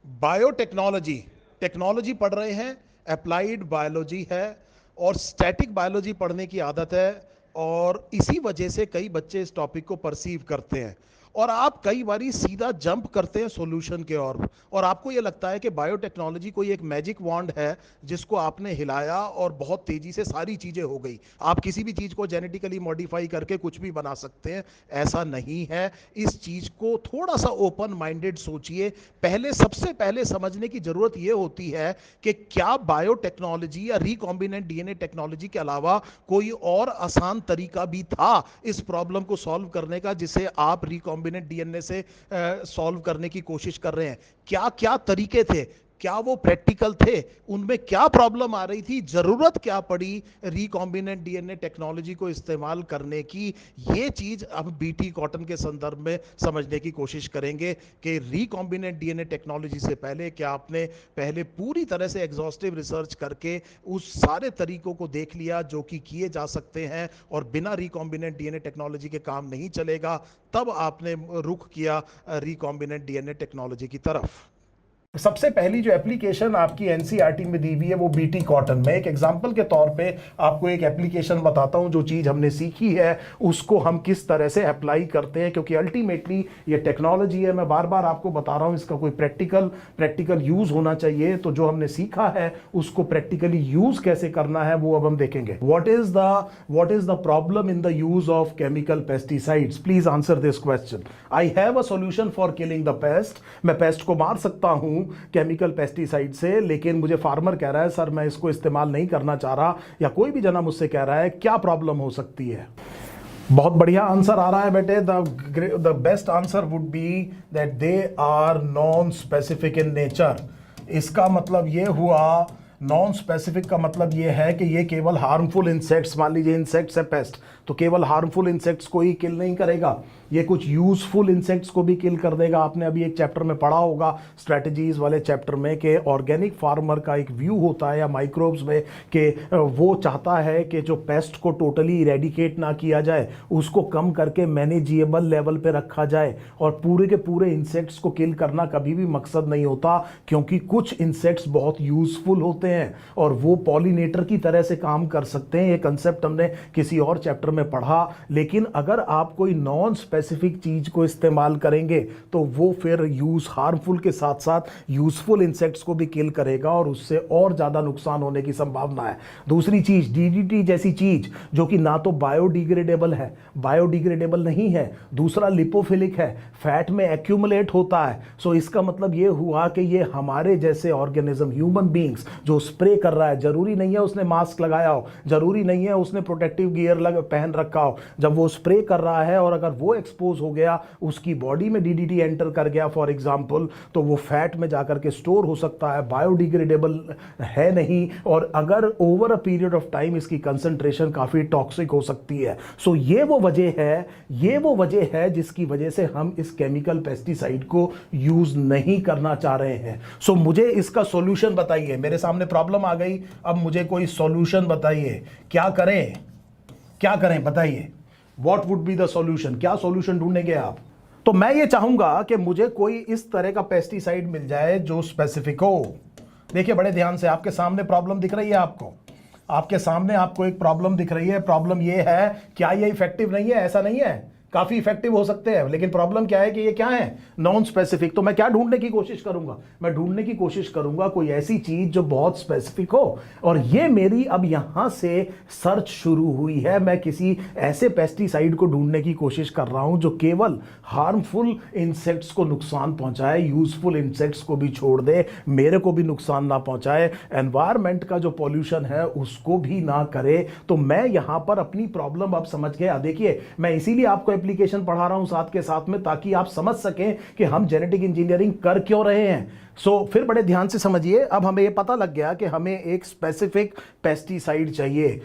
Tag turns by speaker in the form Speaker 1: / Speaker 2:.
Speaker 1: Biotechnology, technology पढ़ रहे हैं, अप्लाइड बायोलॉजी है और स्टैटिक बायोलॉजी पढ़ने की आदत है। और इसी वजह से कई बच्चे इस टॉपिक को परसीव करते हैं और आप कई बारी सीधा जंप करते हैं सॉल्यूशन के और आपको ये लगता है कि बायोटेक्नोलॉजी कोई एक मैजिक वॉन्ड है जिसको आपने हिलाया और बहुत तेजी से सारी चीजें हो गई। आप किसी भी चीज को जेनेटिकली मॉडिफाई करके कुछ भी बना सकते हैं, ऐसा नहीं है। इस चीज को थोड़ा सा ओपन माइंडेड सोचिए। सबसे पहले समझने की जरूरत यह होती है कि क्या बायोटेक्नोलॉजी या रिकॉम्बिनेंट डीएनए टेक्नोलॉजी के अलावा कोई और आसान तरीका भी था इस प्रॉब्लम को सॉल्व करने का जिसे आप रिकॉम्बिनेंट डीएनए से सॉल्व करने की कोशिश कर रहे हैं। क्या क्या तरीके थे, क्या वो प्रैक्टिकल थे, उनमें क्या प्रॉब्लम आ रही थी, जरूरत क्या पड़ी रिकॉम्बिनेंट डीएनए टेक्नोलॉजी को इस्तेमाल करने की। ये चीज अब बीटी कॉटन के संदर्भ में समझने की कोशिश करेंगे कि रिकॉम्बिनेंट डीएनए टेक्नोलॉजी से पहले क्या आपने पहले पूरी तरह से एग्जॉस्टिव रिसर्च करके उस सारे तरीकों को देख लिया जो कि किए जा सकते हैं और बिना रिकॉम्बिनेंट डीएनए टेक्नोलॉजी के काम नहीं चलेगा, तब आपने रुख किया रिकॉम्बिनेंट डीएनए टेक्नोलॉजी की तरफ।
Speaker 2: सबसे पहली जो एप्लीकेशन आपकी एनसीईआरटी में दी हुई है वो बीटी कॉटन में। एक एग्जांपल के तौर पे आपको एक एप्लीकेशन बताता हूं, जो चीज हमने सीखी है उसको हम किस तरह से अप्लाई करते हैं, क्योंकि अल्टीमेटली ये टेक्नोलॉजी है। मैं बार बार आपको बता रहा हूं, इसका कोई प्रैक्टिकल यूज होना चाहिए। तो जो हमने सीखा है उसको प्रैक्टिकली यूज कैसे करना है वो अब हम देखेंगे। What is the problem in the use of chemical pesticides? Please answer this question. I have a solution for killing the paste. मैं पेस्ट को मार सकता हूं केमिकल पेस्टिसाइड से, लेकिन मुझे फार्मर कह रहा है सर मैं इसको इस्तेमाल नहीं करना चाह रहा, या कोई भी जना मुझसे कह रहा है, क्या प्रॉब्लम हो सकती है? बहुत बढ़िया आंसर आ रहा है बेटे। The best answer would be that they are non specific in nature. इसका मतलब ये हुआ, नॉन स्पेसिफिक का मतलब ये है कि ये केवल हार्मफुल इंसेक्ट्स, मान लीजिए इंसेक्ट्स है पेस्ट, तो केवल हार्मफुल इंसेक्ट्स को ही किल नहीं करेगा, ये कुछ यूजफुल इंसेक्ट्स को भी किल कर देगा। आपने अभी एक चैप्टर में पढ़ा होगा, स्ट्रेटजीज वाले चैप्टर में, कि ऑर्गेनिक फार्मर का एक व्यू होता है या माइक्रोब्स में कि वो चाहता है कि जो पेस्ट को टोटली इरेडिकेट ना किया जाए, उसको कम करके मैनेजेबल लेवल पे रखा जाए। और पूरे के पूरे इंसेक्ट्स को किल करना कभी भी मकसद नहीं होता, क्योंकि कुछ इंसेक्ट्स बहुत यूजफुल होते हैं और वो पॉलिनेटर की तरह से काम कर सकते हैं। ये कंसेप्ट हमने किसी और चैप्टर में पढ़ा। लेकिन अगर आप कोई नॉन स्पेसिफिक चीज को इस्तेमाल करेंगे तो वो फिर हार्मफुल के साथ साथ यूजफुल इंसेक्ट्स को भी किल करेगा और उससे और ज्यादा नुकसान होने की संभावना है। दूसरी चीज, डीडीटी जैसी चीज जो कि ना तो बायोडिग्रेडेबल है, बायोडिग्रेडेबल नहीं है, दूसरा लिपोफिलिक है, फैट में एक्यूमुलेट होता है। सो इसका मतलब ये हुआ कि ये हमारे जैसे ऑर्गेनिज्म, ह्यूमन बींग्स जो स्प्रे कर रहा है, जरूरी नहीं है उसने मास्क लगाया हो, जरूरी नहीं है उसने प्रोटेक्टिव गियर पहन रखा हो, जब वो स्प्रे कर रहा है और अगर वो एक्सपोज हो गया, उसकी बॉडी में डीडीटी एंटर कर गया फॉर एग्जांपल, तो वो फैट में जाकर के स्टोर हो सकता है, बायोडिग्रेडेबल है नहीं, और अगर over a period of time इसकी कंसंट्रेशन काफी टॉक्सिक हो सकती है। सो ये वो वजह है जिसकी वजह से हम इस केमिकल पेस्टिसाइड को यूज नहीं करना चाह रहे हैं। सो मुझे इसका सॉल्यूशन बताइए। मेरे सामने प्रॉब्लम आ गई, अब मुझे कोई सॉल्यूशन बताइए। क्या करें बताइए। What would be the solution? क्या सॉल्यूशन ढूंढेंगे आप? तो मैं ये चाहूंगा कि मुझे कोई इस तरह का पेस्टिसाइड मिल जाए जो स्पेसिफिक हो। देखिए बड़े ध्यान से, आपके सामने प्रॉब्लम दिख रही है आपके सामने आपको एक प्रॉब्लम दिख रही है। प्रॉब्लम ये है, क्या ये इफेक्टिव नहीं है? ऐसा नहीं है, काफी इफेक्टिव हो सकते हैं, लेकिन प्रॉब्लम क्या है कि ये क्या है? Non specific. तो मैं क्या ढूंढने की कोशिश करूंगा? मैं ढूंढने की कोशिश करूंगा कोई ऐसी चीज जो बहुत स्पेसिफिक हो। और ये मेरी अब यहां से सर्च शुरू हुई है। मैं किसी ऐसे पेस्टिसाइड को ढूंढने की कोशिश कर रहा हूं जो केवल हार्मफुल इंसेक्ट्स को नुकसान पहुंचाए, यूजफुल इंसेक्ट्स को भी छोड़ दे, मेरे को भी नुकसान ना पहुंचाए, एनवायरमेंट का जो पॉल्यूशन है उसको भी ना करे। तो मैं यहां पर अपनी प्रॉब्लम अब समझ गया। देखिए मैं इसीलिए आपको एप्लीकेशन पढ़ा रहा हूं साथ के साथ में, ताकि आप समझ सकें कि हम जेनेटिक इंजीनियरिंग कर क्यों रहे हैं। फिर बड़े ध्यान से समझिए। अब हमें यह पता लग गया कि हमें एक स्पेसिफिक पेस्टिसाइड चाहिए।